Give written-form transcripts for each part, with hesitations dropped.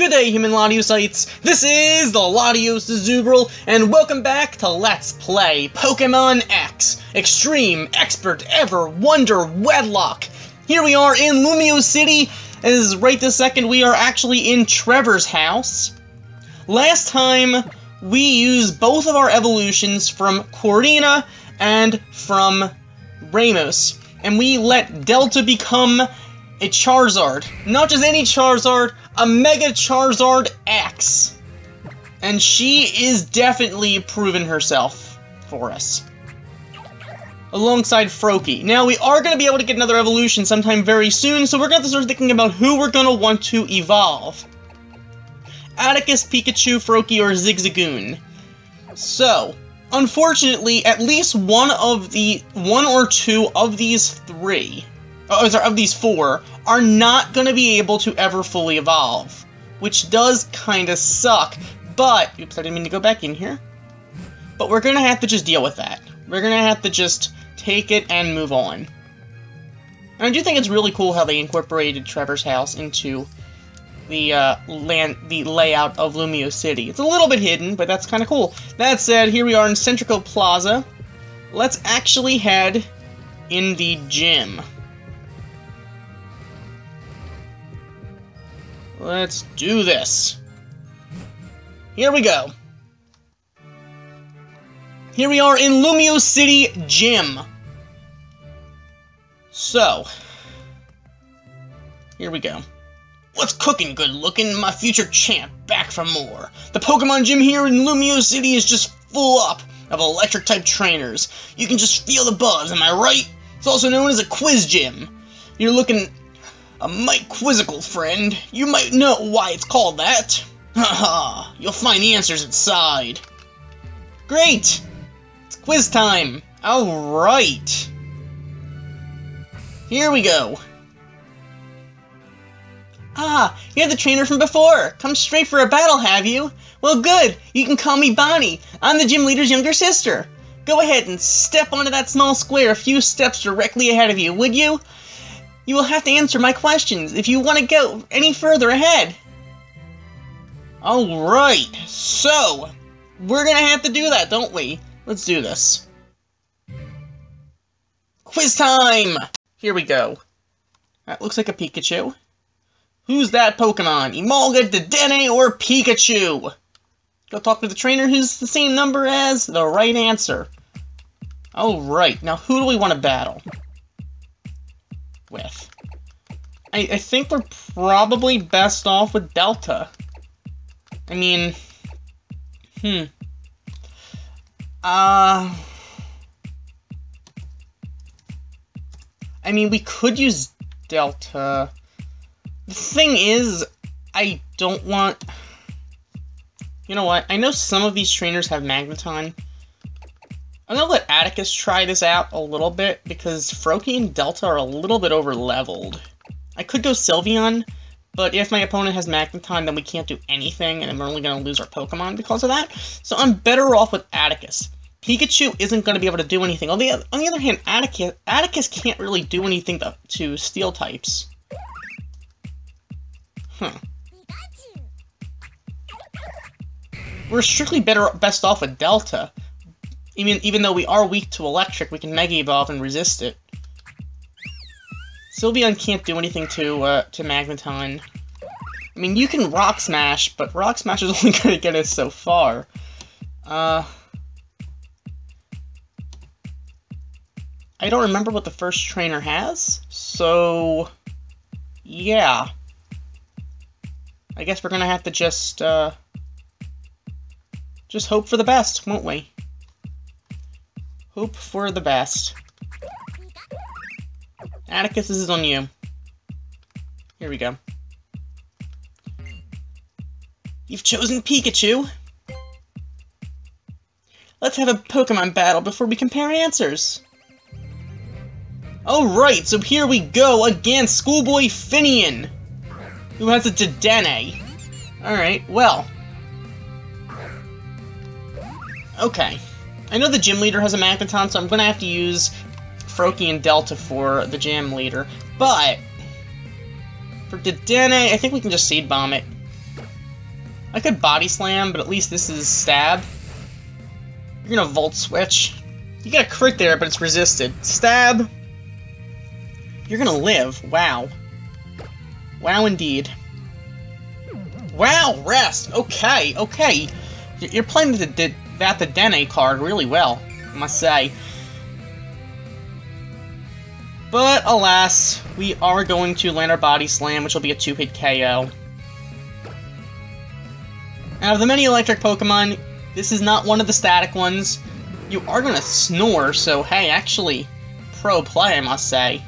Good day, human Latiocytes. This is the LatiosAzurill, and welcome back to Let's Play Pokemon X, Extreme, Expert, Ever, Wonder, Wedlocke. Here we are in Lumio City, as right this second we are actually in Trevor's house. Last time, we used both of our evolutions from Corina and from Ramos, and we let Delta become a Charizard. Not just any Charizard, a Mega Charizard X. And she is definitely proven herself for us. Alongside Froakie. Now, we are going to be able to get another evolution sometime very soon, so we're going to have to start thinking about who we're going to want to evolve. Atticus, Pikachu, Froakie, or Zigzagoon. So, unfortunately, at least one or two of these three, of these four, are not going to be able to ever fully evolve. Which does kind of suck, but... Oops, I didn't mean to go back in here. But we're going to have to just deal with that. We're going to have to just take it and move on. And I do think it's really cool how they incorporated Trevor's house into the layout of Lumio City. It's a little bit hidden, but that's kind of cool. That said, here we are in Centrico Plaza. Let's actually head in the gym. Let's do this. Here we go. Here we are in Lumio City Gym. So, here we go. What's cooking, good looking? My future champ, back for more. The Pokemon gym here in Lumio City is just full up of electric type trainers. You can just feel the buzz, am I right? It's also known as a quiz gym. You're looking a mite quizzical, friend. You might know why it's called that. Haha, you'll find the answers inside. Great! It's quiz time. Alright. Here we go. Ah, you're the trainer from before. Come straight for a battle, have you? Well, good. You can call me Bonnie. I'm the gym leader's younger sister. Go ahead and step onto that small square a few steps directly ahead of you, would you? You will have to answer my questions if you want to go any further ahead. Alright, so, we're gonna have to do that, don't we? Let's do this. Quiz time! Here we go. That looks like a Pikachu. Who's that Pokemon? Emolga, Dedenne, or Pikachu? Go talk to the trainer who's the same number as the right answer. Alright, now who do we want to battle with? I think we're probably best off with Delta. I mean... I mean, we could use Delta. The thing is, I don't want... You know what? I know some of these trainers have Magneton. I'm gonna let Atticus try this out a little bit, because Froakie and Delta are a little bit over-leveled. I could go Sylveon, but if my opponent has Magneton, then we can't do anything, and then we're only gonna lose our Pokemon because of that. So I'm better off with Atticus. Pikachu isn't gonna be able to do anything. On the other hand, Atticus can't really do anything to Steel types. We're strictly best off with Delta. Even though we are weak to Electric, we can Mega Evolve and resist it. Sylveon can't do anything to Magneton. I mean, you can Rock Smash, but Rock Smash is only going to get us so far. I don't remember what the first trainer has, so... yeah. I guess we're going to have to just hope for the best, won't we? Hope for the best. Atticus, this is on you. Here we go. You've chosen Pikachu. Let's have a Pokemon battle before we compare answers. Alright, so here we go against Schoolboy Finian, who has a Dedenne. Alright, well. Okay. I know the gym leader has a Magneton, so I'm gonna have to use Froakie and Delta for the gym leader, but for Dedenne, I think we can just Seed Bomb it. I could body slam, but at least this is stab. You're gonna volt switch. You got a crit there, but it's resisted. Stab. You're gonna live. Wow. Wow, indeed. Wow, rest. Okay, okay. You're playing the Dene card really well, I must say. But, alas, we are going to land our Body Slam, which will be a 2-hit KO. Out of the many electric Pokemon, this is not one of the static ones. You are going to snore, so hey, actually, pro play, I must say.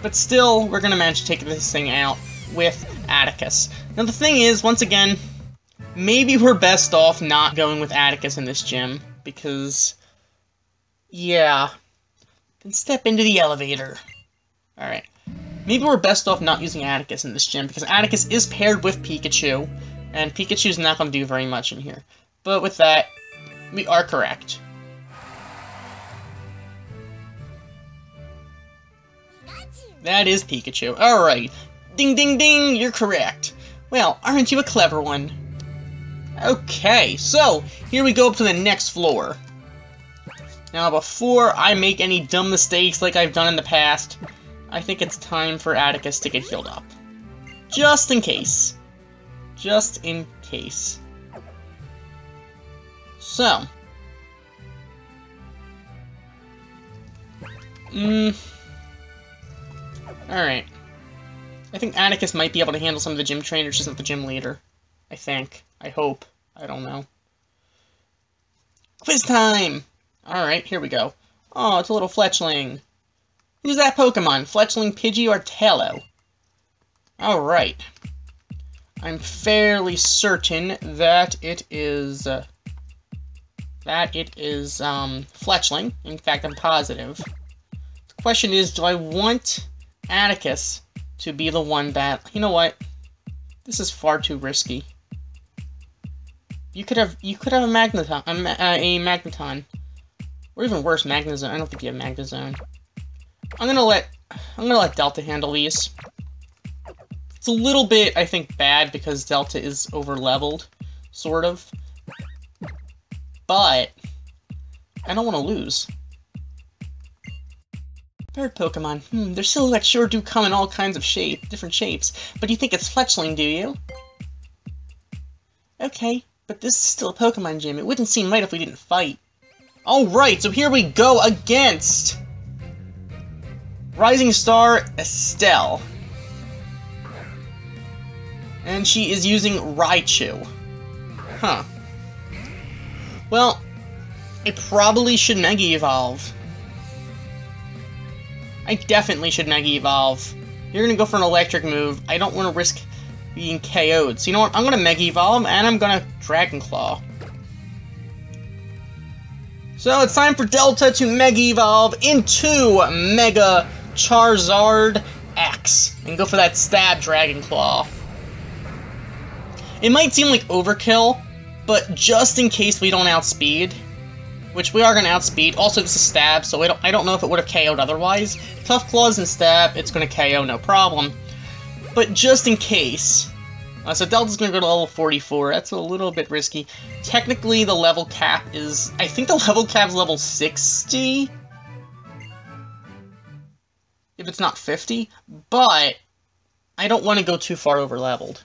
But still, we're going to manage to take this thing out with Atticus. Now the thing is, once again, maybe we're best off not going with Atticus in this gym, because, yeah... Then step into the elevator. Alright. Maybe we're best off not using Atticus in this gym, because Atticus is paired with Pikachu, and Pikachu's not going to do very much in here. But with that, we are correct. That is Pikachu. Alright. Ding ding ding, you're correct. Well, aren't you a clever one? Okay, so, here we go up to the next floor. Now, before I make any dumb mistakes like I've done in the past, I think it's time for Atticus to get healed up. Just in case. Just in case. So. Alright. I think Atticus might be able to handle some of the gym trainers, just not the gym leader. I think. I hope. I don't know. Quiz time! Alright, here we go. Oh, it's a little Fletchling. Who's that Pokemon? Fletchling, Pidgey, or Tallow? Alright. I'm fairly certain that it is... Fletchling. In fact, I'm positive. The question is, do I want Atticus to be the one that... You know what? This is far too risky. You could have a Magneton. Or even worse, Magnezone. I don't think you have Magnezone. I'm gonna let Delta handle these. It's a little bit, I think, bad because Delta is over-leveled, sort of. But I don't want to lose. Bird Pokemon. Their silhouettes sure do come in all kinds of different shapes. But you think it's Fletchling, do you? Okay, but this is still a Pokemon gym. It wouldn't seem right if we didn't fight. Alright, so here we go against Rising Star Estelle. And she is using Raichu. Huh. Well, I probably should Mega Evolve. I definitely should Mega Evolve. You're gonna go for an electric move. I don't want to risk being KO'd. So you know what? I'm gonna Mega Evolve, and I'm gonna Dragon Claw. So it's time for Delta to Mega Evolve into Mega Charizard X. And go for that Stab Dragon Claw. It might seem like overkill, but just in case we don't outspeed, which we are going to outspeed. Also, this is Stab, so I don't know if it would have KO'd otherwise. Tough Claws and Stab, it's going to KO, no problem. But just in case... so Delta's going to go to level 44. That's a little bit risky. Technically, the level cap is... I think the level cap is level 60? If it's not 50. But I don't want to go too far over-leveled.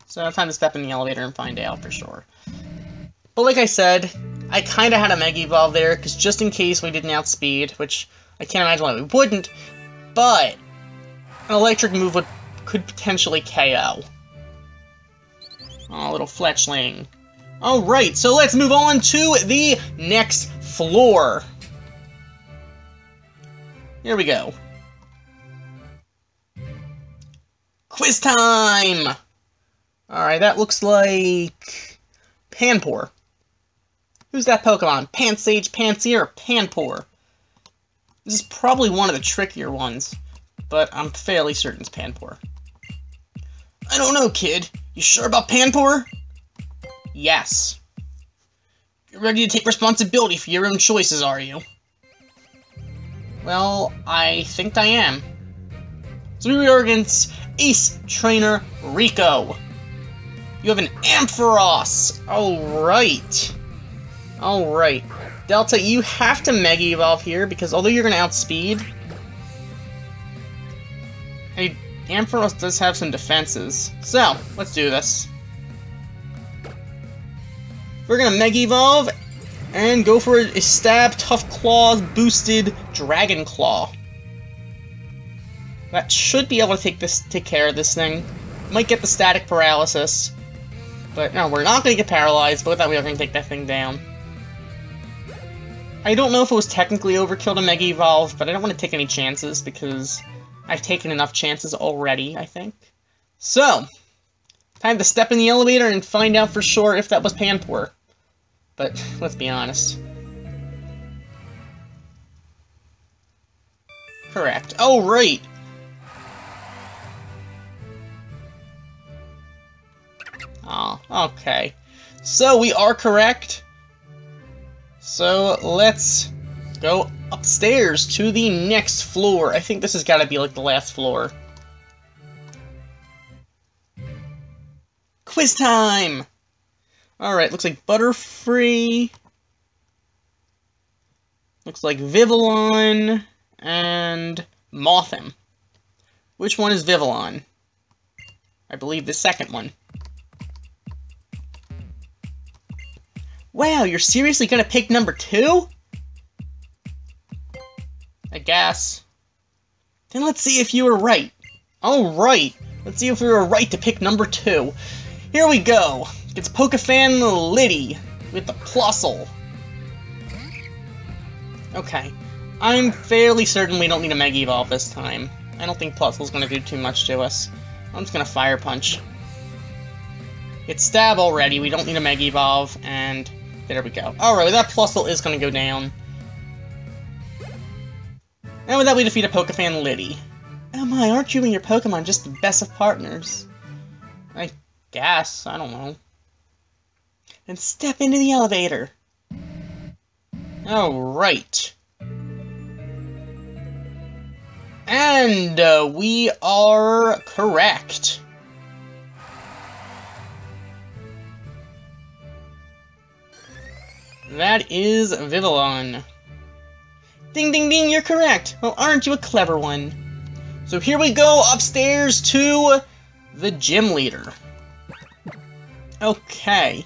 So it's time to step in the elevator and find out for sure. But like I said, I kind of had a Mega Evolve there, because just in case we didn't outspeed, which I can't imagine why we wouldn't, but an electric move could potentially KO. Oh, little Fletchling. Alright, so let's move on to the next floor. Here we go. Quiz time! Alright, that looks like... Panpour. Who's that Pokemon? Pansage, Pansear, or Panpour? This is probably one of the trickier ones, but I'm fairly certain it's Panpour. I don't know, kid. You sure about Panpour? Yes. You're ready to take responsibility for your own choices, are you? Well, I think I am. So we are against Ace Trainer Rico. You have an Ampharos. Alright. Alright. Delta, you have to Mega Evolve here, because although you're going to outspeed, Ampharos does have some defenses. So, let's do this. We're going to Mega Evolve and go for a Stab, Tough Claws, boosted Dragon Claw. That should be able to take care of this thing. Might get the static paralysis. But no, we're not going to get paralyzed, but with that we are going to take that thing down. I don't know if it was technically overkill to Mega Evolve, but I don't want to take any chances, because I've taken enough chances already, I think. So, time to step in the elevator and find out for sure if that was Panpour. But, let's be honest. Correct. Oh, right! Oh, okay. So, we are correct. So, let's go upstairs to the next floor. I think this has got to be, like, the last floor. Quiz time! Alright, looks like Butterfree. Looks like Vivillon. And Mothim. Which one is Vivillon? I believe the second one. Wow, you're seriously gonna pick number 2? I guess. Then let's see if you were right. Alright, let's see if we were right to pick number 2. Here we go. It's Pokefan Liddy with the Plusle. Okay. I'm fairly certain we don't need a Mega Evolve this time. I don't think Plusle's gonna do too much to us. I'm just gonna Fire Punch. It's Stab already, we don't need a Mega Evolve, and there we go. Alright, that Plusle is gonna go down. And with that, we defeat a Pokefan Liddy. Oh my, aren't you and your Pokemon just the best of partners? I guess, I don't know. Then step into the elevator. Alright. And we are correct. That is Vivillon. Ding ding ding, you're correct! Well, aren't you a clever one? So here we go upstairs to the gym leader. Okay.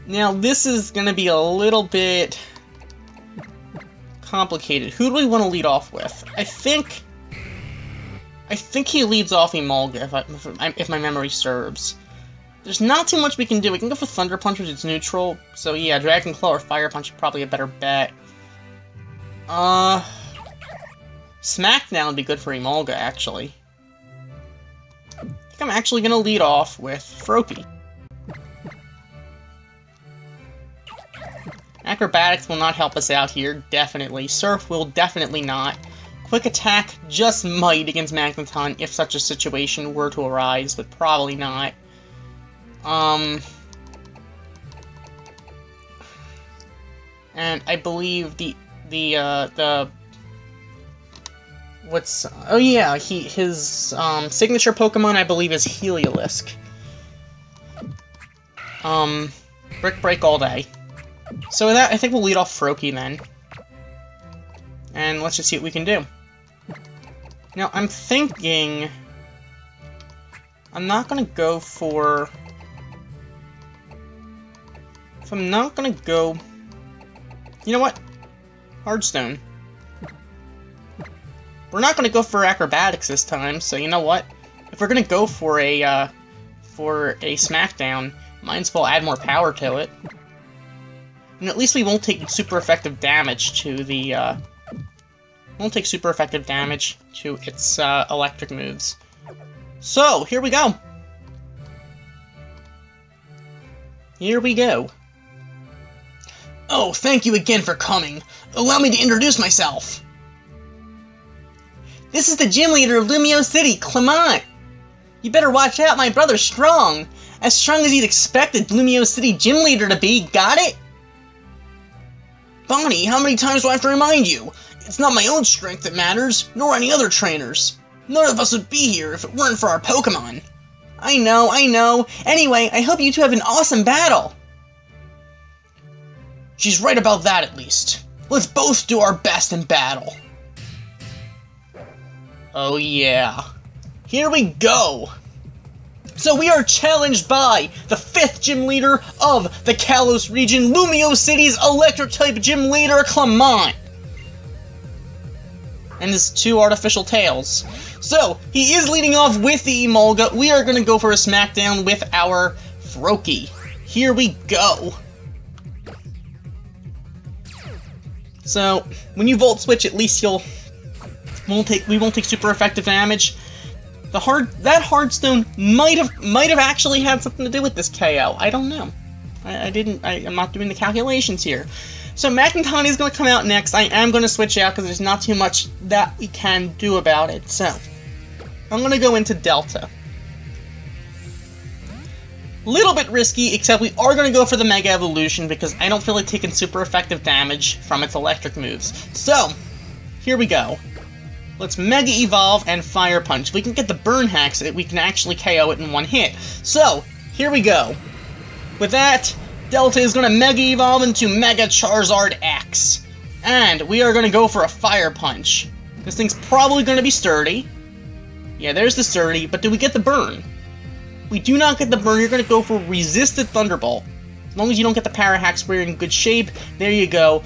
Now this is gonna be a little bit complicated. Who do we want to lead off with? I think he leads off Emolga, if my memory serves. There's not too much we can do. We can go for Thunder Punch, which is neutral. So yeah, Dragon Claw or Fire Punch is probably a better bet. Smackdown would be good for Emolga, actually. I think I'm actually going to lead off with Froakie. Acrobatics will not help us out here, definitely. Surf will definitely not. Quick Attack just might against Magneton if such a situation were to arise, but probably not. And I believe oh yeah, his signature Pokemon I believe is Heliolisk. Brick Break all day. So with that, I think we'll lead off Froakie then. And let's just see what we can do. Now, I'm thinking I'm not gonna go for... If I'm not gonna go... You know what? Hardstone. We're not gonna go for acrobatics this time, so you know what? If we're gonna go for a Smackdown, might as well add more power to it. And at least we won't take super effective damage to the, won't take super effective damage to its, electric moves. So, here we go! Here we go. Oh, thank you again for coming. Allow me to introduce myself. This is the gym leader of Lumio City, Clement. You better watch out, my brother's strong. As strong as you'd expect a Lumio City gym leader to be, got it? Bonnie, how many times do I have to remind you? It's not my own strength that matters, nor any other trainers. None of us would be here if it weren't for our Pokemon. I know. Anyway, I hope you two have an awesome battle. She's right about that, at least. Let's both do our best in battle. Oh yeah. Here we go. So we are challenged by the 5th gym leader of the Kalos region, Lumio City's Electric-type gym leader, Clement. And his 2 artificial tails. So, he is leading off with the Emolga. We are going to go for a smackdown with our Froakie. Here we go. So, when you Volt Switch, at least we won't take super effective damage. That Hardstone might have actually had something to do with this KO. I don't know. I'm not doing the calculations here. So Magneton is going to come out next. I am going to switch out because there's not too much that we can do about it. So I'm going to go into Delta. Little bit risky, except we are going to go for the Mega Evolution because I don't feel like taking super effective damage from its electric moves. So here we go. Let's Mega Evolve and Fire Punch. If we can get the Burn Hacks, we can actually KO it in one hit. So, here we go. With that, Delta is going to Mega Evolve into Mega Charizard X. And we are going to go for a Fire Punch. This thing's probably going to be sturdy. Yeah, there's the sturdy, but do we get the burn? We do not get the burn. You're going to go for Resisted Thunderbolt. As long as you don't get the Para Hacks, we're in good shape. There you go.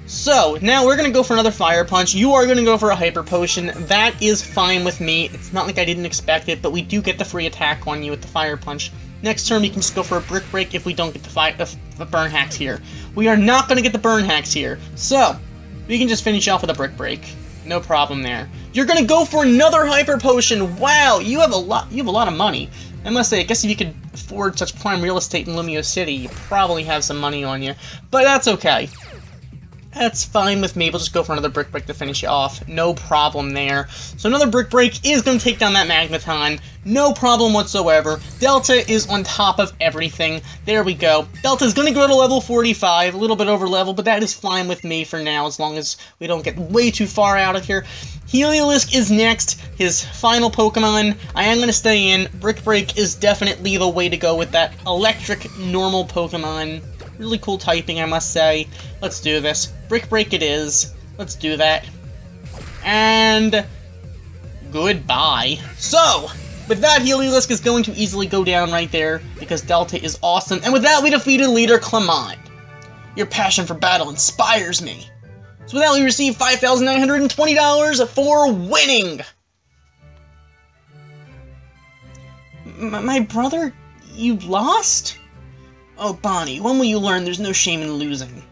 So, now we're going to go for another Fire Punch. You are going to go for a Hyper Potion. That is fine with me. It's not like I didn't expect it, but we do get the free attack on you with the Fire Punch. Next turn, we can just go for a Brick Break if we don't get the Burn Hacks here. We are not going to get the Burn Hacks here. So, we can just finish off with a Brick Break. No problem there. You're going to go for another Hyper Potion. Wow, you have a lot of money. I must say, I guess if you could afford such prime real estate in Lumio City, you probably have some money on you. But that's okay. That's fine with me. We'll just go for another Brick Break to finish you off. No problem there. So another Brick Break is going to take down that Magneton. No problem whatsoever. Delta is on top of everything. There we go. Delta is going to go to level 45. A little bit over level, but that is fine with me for now, as long as we don't get way too far out of here. Heliolisk is next. His final Pokemon. I am going to stay in. Brick Break is definitely the way to go with that electric normal Pokemon. Really cool typing, I must say. Let's do this. Brick Break it is. Let's do that. And goodbye. So, with that, Heliolisk is going to easily go down right there, because Delta is awesome. And with that, we defeated leader Clement. Your passion for battle inspires me. So with that, we receive $5,920 for winning. My brother, you lost? Oh, Bonnie, when will you learn there's no shame in losing?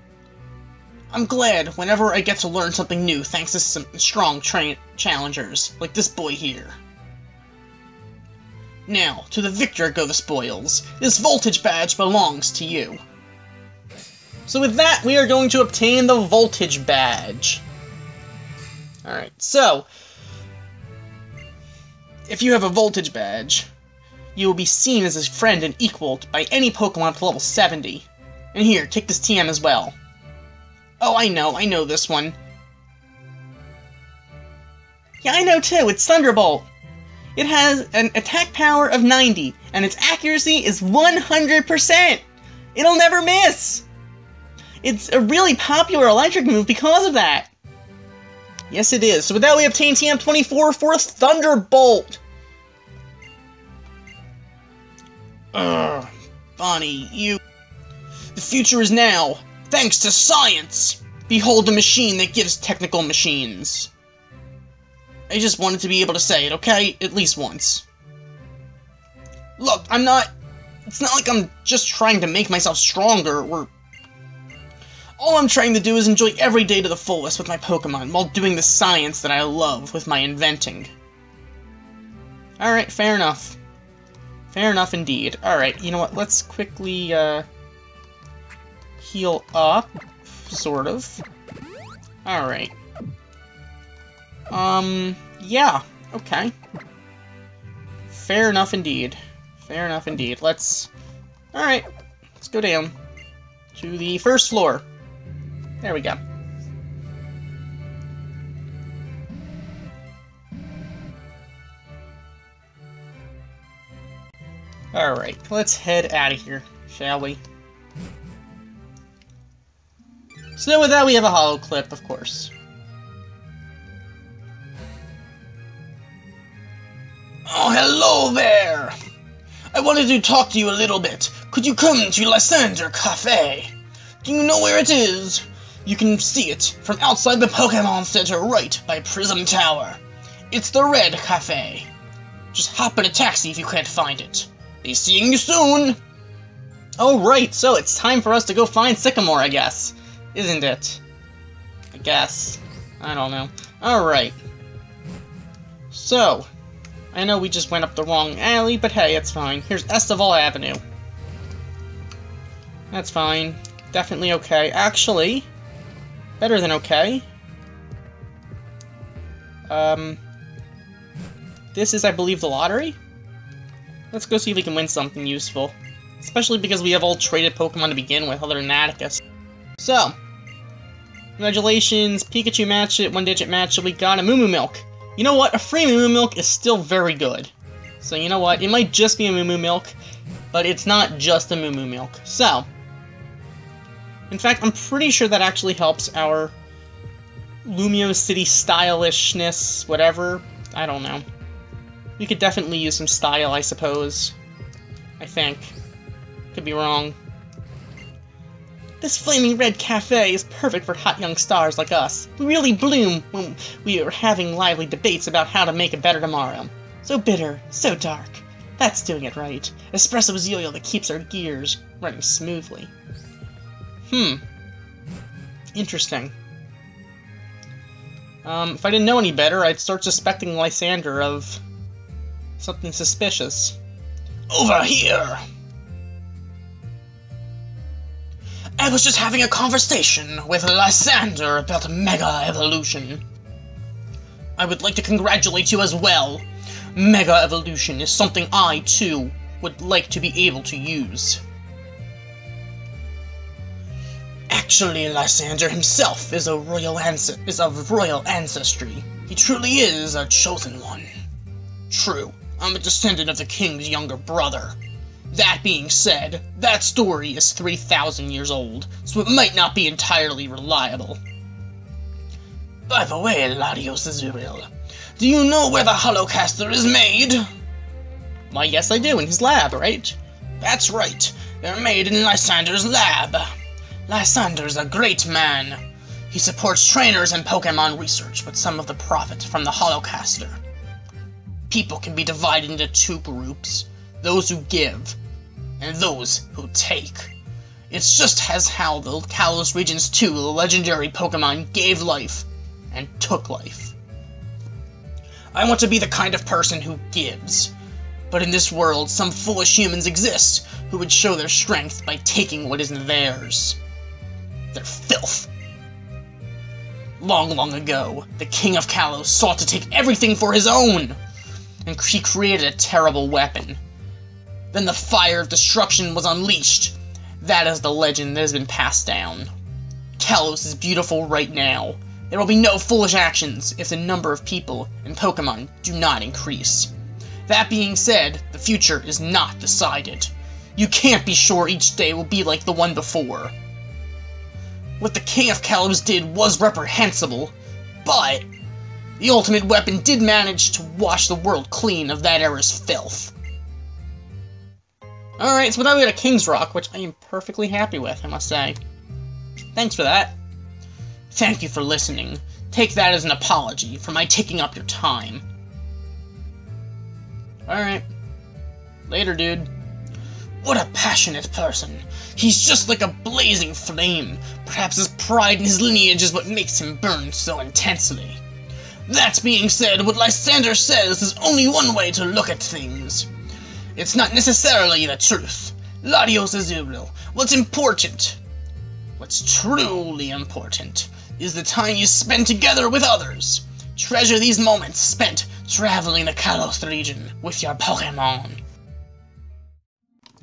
I'm glad whenever I get to learn something new thanks to some strong challengers, like this boy here. Now, to the victor go the spoils. This Voltage Badge belongs to you. So with that, we are going to obtain the Voltage Badge. Alright, so if you have a Voltage Badge, you will be seen as a friend and equal by any Pokemon up to level 70. And here, take this TM as well. Oh, I know this one. Yeah, I know too, it's Thunderbolt. It has an attack power of 90, and its accuracy is 100%! It'll never miss! It's a really popular electric move because of that. Yes, it is. So with that, we obtain TM24 for Thunderbolt. Bonnie, you... The future is now, thanks to science! Behold the machine that gives technical machines. I just wanted to be able to say it, okay? At least once. Look, it's not like I'm just trying to make myself stronger, or... All I'm trying to do is enjoy every day to the fullest with my Pokemon, while doing the science that I love with my inventing. Alright, fair enough. Fair enough indeed. Alright, you know what, let's quickly, heal up, sort of. Alright. Yeah, okay. Fair enough indeed. Fair enough indeed. Alright, let's go down to the first floor. There we go. Alright, let's head out of here, shall we? So with that, we have a holo clip, of course. Oh, hello there! I wanted to talk to you a little bit. Could you come to Lysander Cafe? Do you know where it is? You can see it from outside the Pokemon Center right by Prism Tower. It's the Red Cafe. Just hop in a taxi if you can't find it. Be seeing you soon! Oh right, so it's time for us to go find Sycamore, I guess. Isn't it? I guess. I don't know. Alright. So, I know we just went up the wrong alley, but hey, it's fine. Here's Estival Avenue. That's fine. Definitely okay. Actually, better than okay. This is, I believe, the lottery? Let's go see if we can win something useful. Especially because we have all traded Pokemon to begin with, other than Atticus. So, congratulations, Pikachu matched it, 1-digit match, we got a Moo Milk. You know what? A free Moo Milk is still very good. So you know what? It might just be a Moo Milk, but it's not just a Moo Milk. So, in fact, I'm pretty sure that actually helps our Lumio City stylishness, whatever. I don't know. We could definitely use some style, I suppose. I think. Could be wrong. This flaming red cafe is perfect for hot young stars like us. We really bloom when we are having lively debates about how to make a better tomorrow. So bitter, so dark. That's doing it right. LatiosAzurill that keeps our gears running smoothly. Interesting. If I didn't know any better, I'd start suspecting Lysander of something suspicious. Over here! I was just having a conversation with Lysander about Mega Evolution. I would like to congratulate you as well. Mega Evolution is something I, too, would like to be able to use. Actually, Lysander himself is of royal ancestry. He truly is a chosen one. True, I'm a descendant of the king's younger brother. That being said, that story is 3,000 years old, so it might not be entirely reliable. By the way, LatiosAzurill, do you know where the Holocaster is made? Why, yes I do, in his lab, right? That's right, they're made in Lysander's lab. Lysander's a great man. He supports trainers and Pokemon research with some of the profit from the Holocaster. People can be divided into two groups, those who give, and those who take. It's just as how the Kalos Regions 2 legendary Pokemon gave life and took life. I want to be the kind of person who gives, but in this world some foolish humans exist who would show their strength by taking what isn't theirs. They're filth. Long, long ago, the King of Kalos sought to take everything for his own, and he created a terrible weapon. Then the fire of destruction was unleashed. That is the legend that has been passed down. Kalos is beautiful right now. There will be no foolish actions if the number of people and Pokemon do not increase. That being said, the future is not decided. You can't be sure each day will be like the one before. What the King of Kalos did was reprehensible, but the ultimate weapon did manage to wash the world clean of that era's filth. Alright, so now we got a King's Rock, which I am perfectly happy with, I must say. Thanks for that. Thank you for listening. Take that as an apology for my taking up your time. Alright. Later, dude. What a passionate person. He's just like a blazing flame. Perhaps his pride in his lineage is what makes him burn so intensely. That being said, what Lysander says is only one way to look at things. It's not necessarily the truth. LatiosAzurill, what's truly important, is the time you spend together with others. Treasure these moments spent traveling the Kalos region with your Pokemon.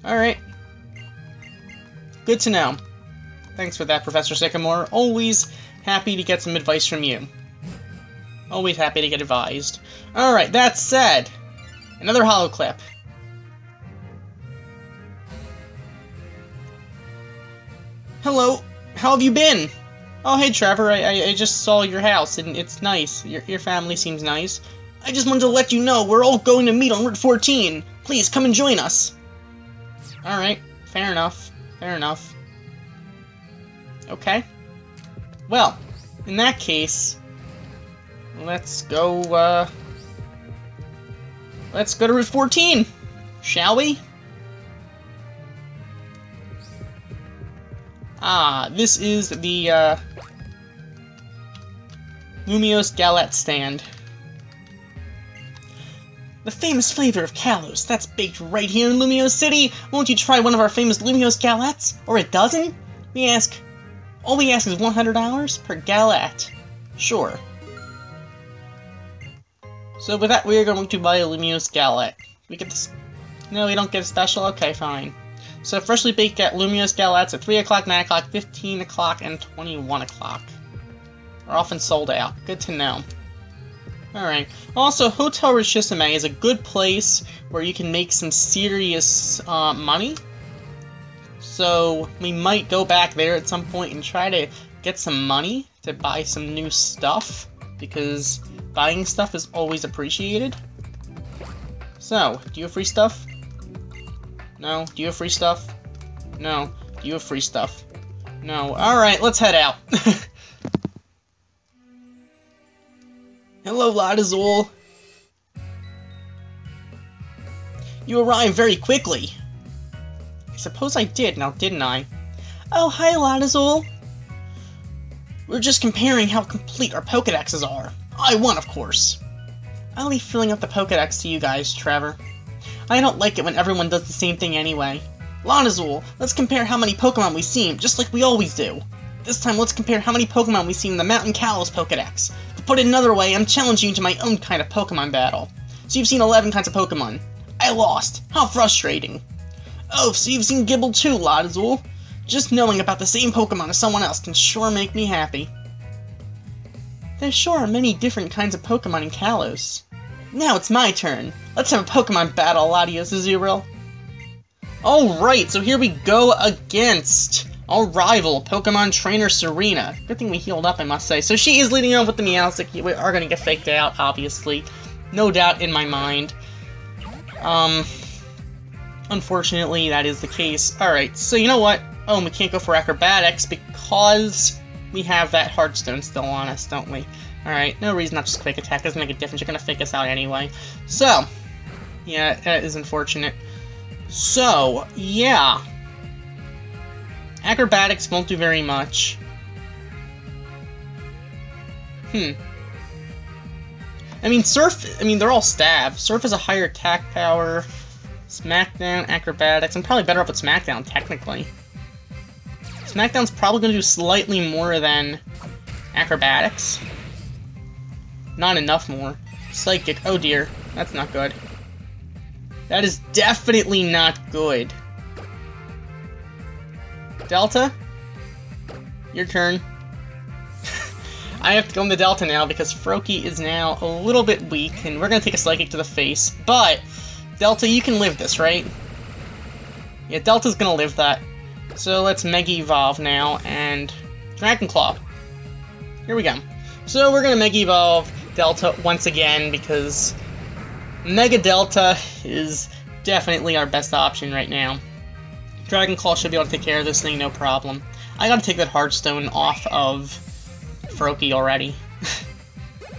Alright. Good to know. Thanks for that, Professor Sycamore. Always happy to get some advice from you. Always happy to get advised. Alright, that said, another holo clip. Hello, how have you been? Oh, hey, Trevor, I just saw your house, and it's nice. Your family seems nice. I just wanted to let you know we're all going to meet on Route 14. Please, come and join us. Alright, fair enough. Fair enough. Okay. Well, in that case, let's go to Route 14, shall we? Ah, this is the, Lumiose Galette stand. The famous flavor of Kalos, that's baked right here in Lumiose City. Won't you try one of our famous Lumiose Galettes? Or a dozen? All we ask is $100 per galette. Sure. So with that, we are going to buy a Lumiose Galette. We get this. No, we don't get a special? Okay, fine. So freshly baked Lumiose Galettes at 3 o'clock, 9 o'clock, 15 o'clock, and 21 o'clock. Are often sold out. Good to know. Alright. Also, Hotel Richissime is a good place where you can make some serious money. So we might go back there at some point and try to get some money to buy some new stuff, because buying stuff is always appreciated. So, do you have free stuff? No. Do you have free stuff? No. Do you have free stuff? No. Alright, let's head out. Hello, LatiosAzurill. You arrived very quickly. I suppose I did, now didn't I? Oh, hi, LatiosAzurill. We're just comparing how complete our Pokédexes are. I won, of course. I'll leave filling up the Pokédex to you guys, Trevor. I don't like it when everyone does the same thing anyway. LatiosAzurill, let's compare how many Pokemon we've seen, just like we always do. This time, let's compare how many Pokemon we've seen in the Mountain Kalos Pokédex. To put it another way, I'm challenging you to my own kind of Pokemon battle. So you've seen 11 kinds of Pokemon. I lost. How frustrating. Oh, so you've seen Gibble too, LatiosAzurill. Just knowing about the same Pokemon as someone else can sure make me happy. There sure are many different kinds of Pokemon in Kalos. Now it's my turn. Let's have a Pokemon battle, LatiosAzurill. Alright, so here we go against our rival, Pokemon Trainer Serena. Good thing we healed up, I must say. So she is leading on with the Meowstic. We are going to get faked out, obviously. No doubt in my mind. Unfortunately, that is the case. Alright, so you know what? Oh, we can't go for Acrobatics because we have that Heartstone still on us, don't we? Alright, no reason not just Quick Attack. Doesn't make a difference. You're going to fake us out anyway. So, yeah, that is unfortunate. So, yeah. Acrobatics won't do very much. I mean, Surf, they're all Stab. Surf has a higher attack power. Smackdown, Acrobatics. I'm probably better off with Smackdown, technically. Smackdown's probably going to do slightly more than Acrobatics. Not enough more. Psychic, oh dear. That's not good. That is definitely not good. Delta? Your turn. I have to go into Delta now because Froakie is now a little bit weak, and we're going to take a Psychic to the face. But, Delta, you can live this, right? Yeah, Delta's going to live that. So let's Mega Evolve now, and Dragon Claw. Here we go. So we're going to Mega Evolve Delta once again, because Mega Delta is definitely our best option right now. Dragon Claw should be able to take care of this thing, no problem. I gotta take that Heartstone off of Froakie already.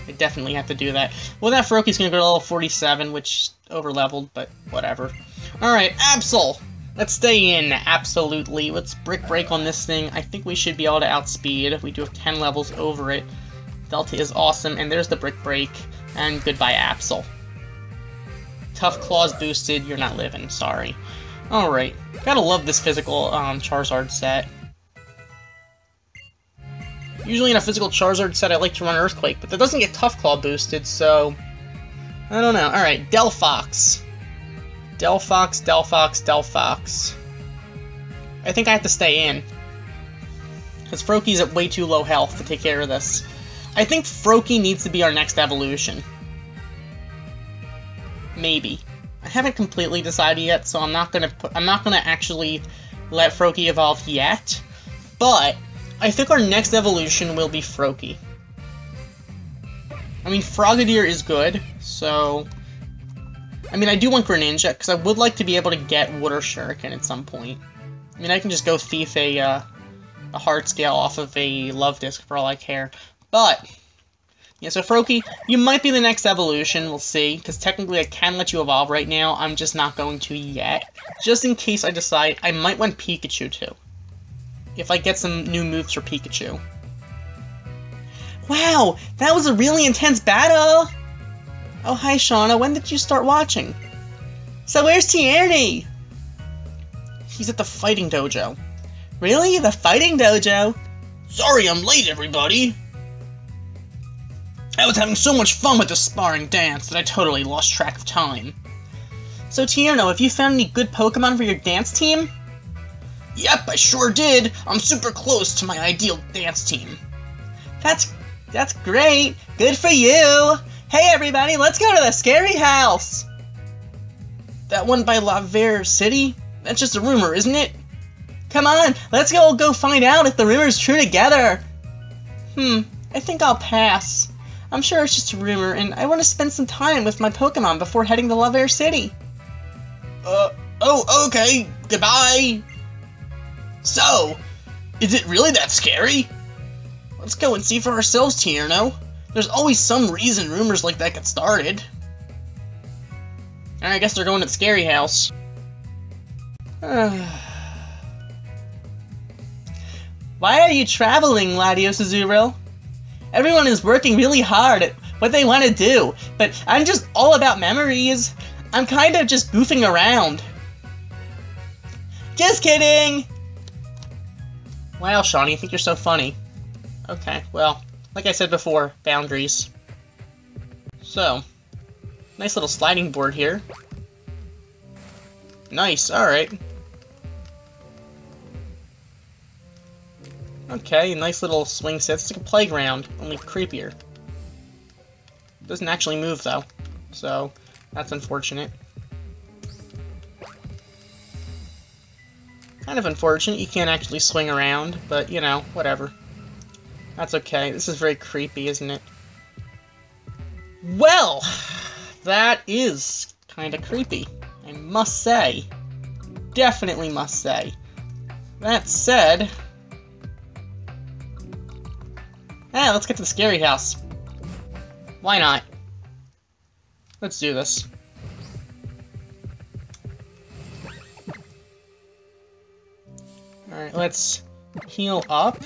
I definitely have to do that. Well, that Froakie's gonna go to level 47, which over-leveled, but whatever. Alright, Absol! Let's stay in, absolutely. Let's Brick Break on this thing. I think we should be able to outspeed. We do have 10 levels over it. Delta is awesome, and there's the Brick Break. And goodbye, Absol. Tough Claws boosted, you're not living, sorry. Alright, gotta love this physical Charizard set. Usually in a physical Charizard set I like to run Earthquake, but that doesn't get Tough Claw boosted, so I don't know. Alright, Delphox. Delphox, Delphox, Delphox. I think I have to stay in, because Froakie's at way too low health to take care of this. I think Froakie needs to be our next evolution. Maybe. I haven't completely decided yet, so I'm not gonna actually let Froakie evolve yet. but I think our next evolution will be Froakie. I mean, Frogadier is good, so... I mean, I do want Greninja, because I would like to be able to get Water Shuriken at some point. I mean, I can just go thief a Heart Scale off of a Love Disc for all I care. But, yeah, so Froakie, you might be the next evolution, we'll see. Because technically I can let you evolve right now, I'm just not going to yet. Just in case I decide I might want Pikachu too. If I get some new moves for Pikachu. Wow, that was a really intense battle! Oh, hi Shauna, when did you start watching? So where's Tierney? He's at the fighting dojo. Really? The fighting dojo? Sorry I'm late, everybody! I was having so much fun with the sparring dance that I totally lost track of time. So Tierno, have you found any good Pokemon for your dance team? Yep, I sure did! I'm super close to my ideal dance team. That's great! Good for you! Hey everybody, let's go to the scary house! That one by Laver City? That's just a rumor, isn't it? Come on, let's go find out if the rumor's true together! I think I'll pass. I'm sure it's just a rumor, and I want to spend some time with my Pokemon before heading to Laver City. Oh, okay, goodbye! So, is it really that scary? Let's go and see for ourselves, Tierno. There's always some reason rumors like that get started. Alright, I guess they're going to the scary house. Why are you traveling, LatiosAzurill? Everyone is working really hard at what they want to do, but I'm just all about memories. I'm kind of just goofing around. Just kidding! Wow, Shawnee, you think you're so funny. Okay, well, like I said before, boundaries. So, nice little sliding board here. Nice, alright. Okay, nice little swing set. It's like a playground, only creepier. Doesn't actually move, though, so that's unfortunate. Kind of unfortunate, you can't actually swing around, but, you know, whatever. That's okay. This is very creepy, isn't it? Well, that is kind of creepy, I must say. Definitely must say. That said... let's get to the scary house. Why not? Let's do this. Alright, let's heal up.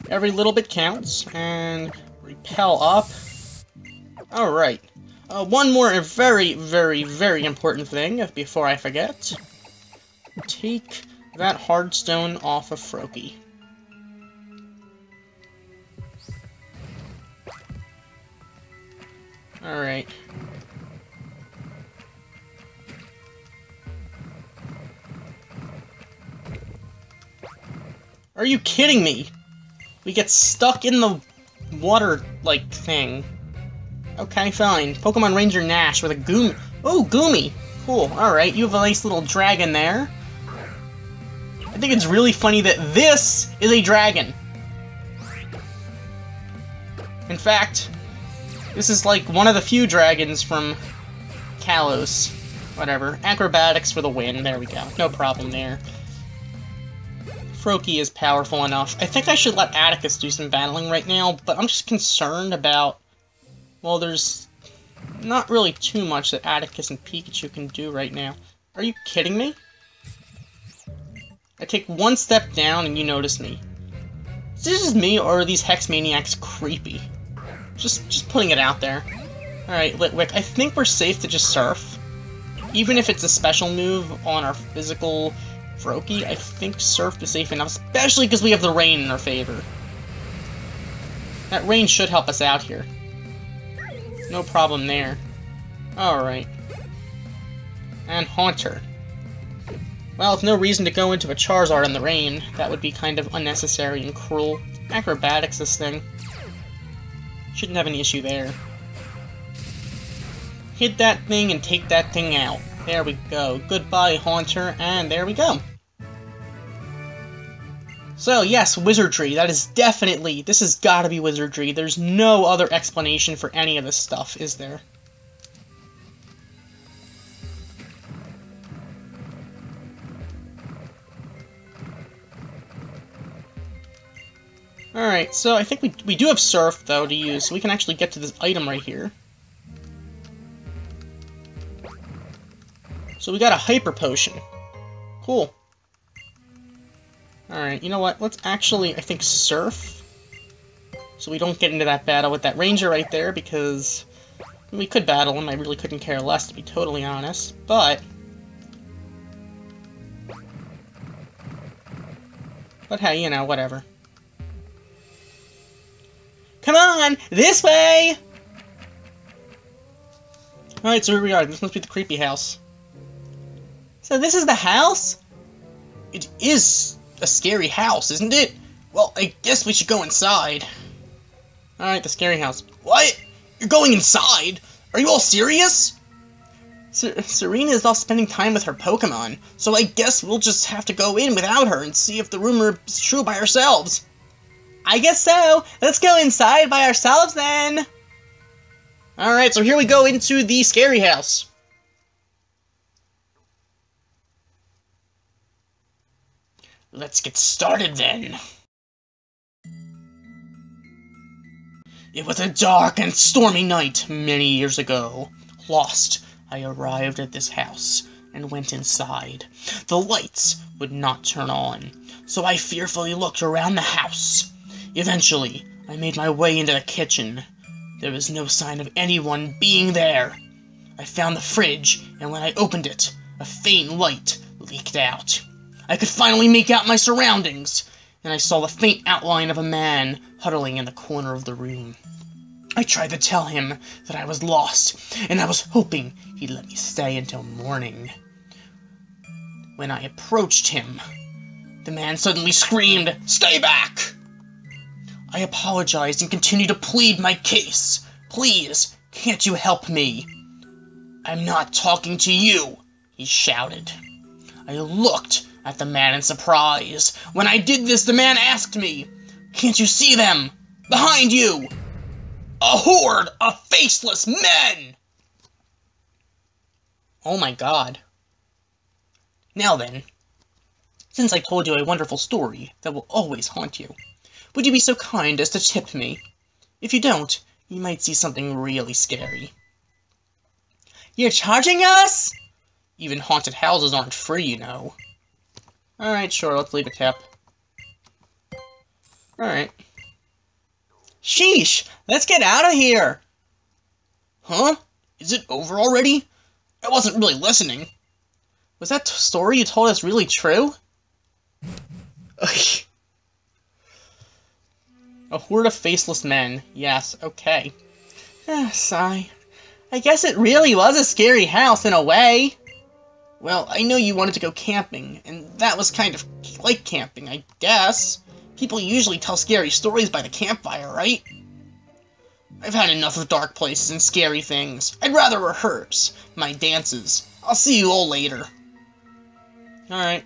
Every little bit counts, and repel up. Alright. One more very, very, very important thing before I forget. Take that hardstone off of Froakie. Alright. Are you kidding me? We get stuck in the water-like thing. Okay, fine. Pokemon Ranger Nash with a Goomy. Oh, Goomy! Cool, alright. You have a nice little dragon there. I think it's really funny that this is a dragon. In fact, this is like one of the few dragons from Kalos. Whatever. Acrobatics for the win. There we go. No problem there. Froakie is powerful enough. I think I should let Atticus do some battling right now, but I'm just concerned about... Well, there's not really too much that Atticus and Pikachu can do right now. Are you kidding me? I take one step down and you notice me. Is this just me, or are these Hex Maniacs creepy? Just putting it out there. Alright, Litwick, I think we're safe to just Surf. Even if it's a special move on our physical Froakie, I think Surf is safe enough, especially because we have the rain in our favor. That rain should help us out here. No problem there. Alright. And Haunter. Well, with no reason to go into a Charizard in the rain, that would be kind of unnecessary and cruel. Acrobatics, this thing. Shouldn't have any issue there. Hit that thing and take that thing out. There we go. Goodbye, Haunter, and there we go. So, yes, wizardry. That is definitely... This has gotta be wizardry. There's no other explanation for any of this stuff, is there? Alright, so I think we do have Surf, though, to use, so we can actually get to this item right here. So we got a Hyper Potion. Cool. Alright, you know what? Let's actually, I think, Surf. So we don't get into that battle with that Ranger right there, because we could battle him. I really couldn't care less, to be totally honest. But hey, you know, whatever. Come on! This way! Alright, so here we are. This must be the creepy house. So this is the house? It is a scary house, isn't it? Well, I guess we should go inside. Alright, the scary house. What? You're going inside? Are you all serious? Serena is off spending time with her Pokemon, so I guess we'll just have to go in without her and see if the rumor is true by ourselves. I guess so. Let's go inside by ourselves then. Alright, so here we go into the scary house. Let's get started then. It was a dark and stormy night many years ago. Lost, I arrived at this house and went inside. The lights would not turn on, so I fearfully looked around the house. Eventually, I made my way into the kitchen. There was no sign of anyone being there. I found the fridge, and when I opened it, a faint light leaked out. I could finally make out my surroundings, and I saw the faint outline of a man huddling in the corner of the room. I tried to tell him that I was lost, and I was hoping he'd let me stay until morning. When I approached him, the man suddenly screamed, "Stay back!" I apologized and continued to plead my case. Please, can't you help me? I'm not talking to you, he shouted. I looked at the man in surprise. When I did this, the man asked me, "Can't you see them? Behind you! A horde of faceless men!" Oh my god. Now then, since I told you a wonderful story that will always haunt you, would you be so kind as to tip me? If you don't, you might see something really scary. You're charging us? Even haunted houses aren't free, you know. Alright, sure, let's leave a tip. Alright. Sheesh! Let's get out of here! Huh? Is it over already? I wasn't really listening. Was that story you told us really true? A horde of faceless men. Yes, okay. Sigh. I guess it really was a scary house in a way. Well, I know you wanted to go camping, and that was kind of like camping, I guess. People usually tell scary stories by the campfire, right? I've had enough of dark places and scary things. I'd rather rehearse my dances. I'll see you all later. Alright,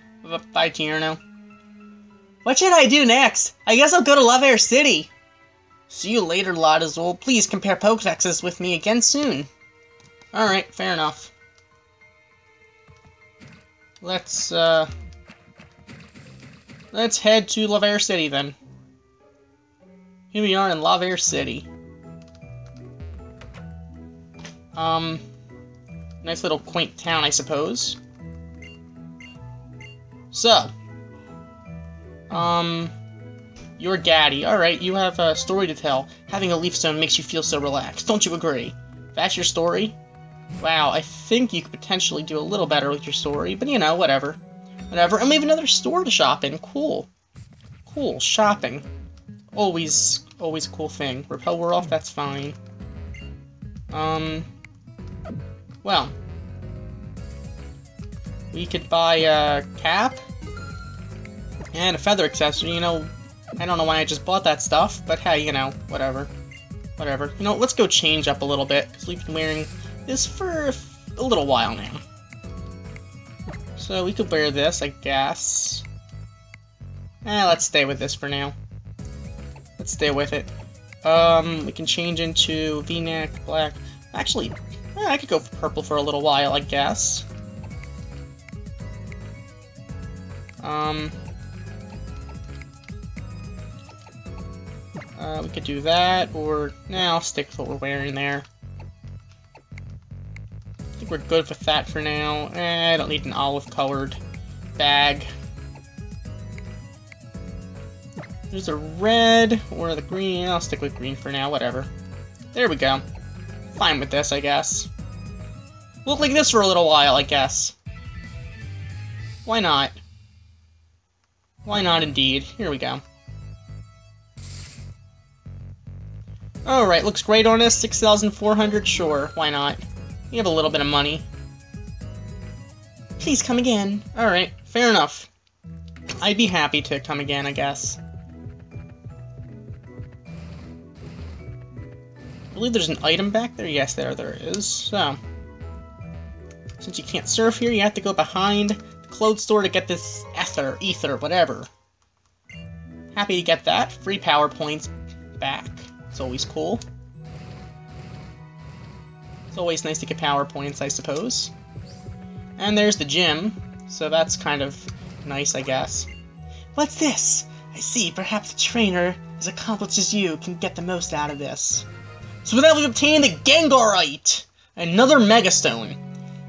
bye, Tierno. What should I do next? I guess I'll go to Love Air City. See you later, LatiosAzurill. Please compare Pokédexes with me again soon. Alright, fair enough. Let's head to Love Air City, then. Here we are in Love Air City. Nice little quaint town, I suppose. So, you're Gaddy. Alright, you have a story to tell. Having a leaf stone makes you feel so relaxed. Don't you agree? That's your story? Wow, I think you could potentially do a little better with your story, but you know, whatever. Whatever. And we have another store to shop in. Cool. Cool, shopping. Always a cool thing. Repel Whirl-Off, that's fine. Well. We could buy a cap. And a feather accessory, you know. I don't know why I just bought that stuff, but hey, you know, whatever. Whatever. You know, let's go change up a little bit, because we've been wearing this for a little while now. So we could wear this, I guess. Let's stay with this for now. Let's stay with it. We can change into V-neck, black. Actually, I could go for purple for a little while, I guess. We could do that, or I'll stick with what we're wearing there. I think we're good with that for now. I don't need an olive-colored bag. There's a red or the green. I'll stick with green for now, whatever. There we go. Fine with this, I guess. Look like this for a little while, I guess. Why not? Why not, indeed. Here we go. Alright, looks great on us. 6,400, sure. Why not? We have a little bit of money. Please come again. Alright, fair enough. I'd be happy to come again, I guess. I believe there's an item back there. Yes, there is. So, since you can't surf here, you have to go behind the clothes store to get this ether, whatever. Happy to get that. Free power points back. It's always cool. It's always nice to get power points, I suppose. And there's the gym, so that's kind of nice, I guess. What's this? I see, perhaps a trainer as accomplished as you can get the most out of this. So with that, we've obtained the Gengarite! Another Megastone.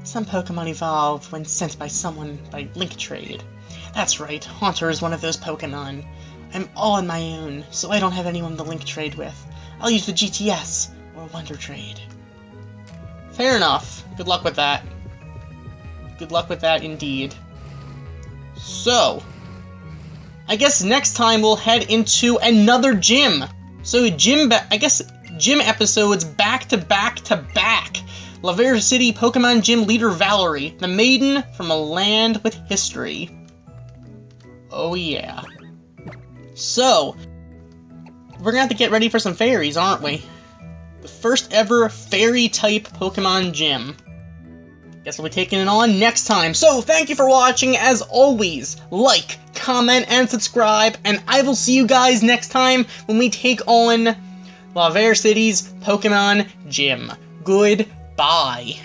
Some Pokemon evolve when sent by someone by link trade. That's right, Haunter is one of those Pokemon. I'm all on my own, so I don't have anyone to link trade with. I'll use the GTS, or Wonder Trade. Fair enough. Good luck with that. Good luck with that, indeed. So, I guess next time we'll head into another gym. So, I guess gym episodes back to back to back. Laverre City Pokemon Gym Leader Valerie, the maiden from a land with history. Oh yeah. So, we're gonna have to get ready for some fairies, aren't we? The first ever fairy-type Pokemon gym. Guess we'll be taking it on next time. So, thank you for watching. As always, like, comment, and subscribe, and I will see you guys next time when we take on Laverre City's Pokemon Gym. Goodbye.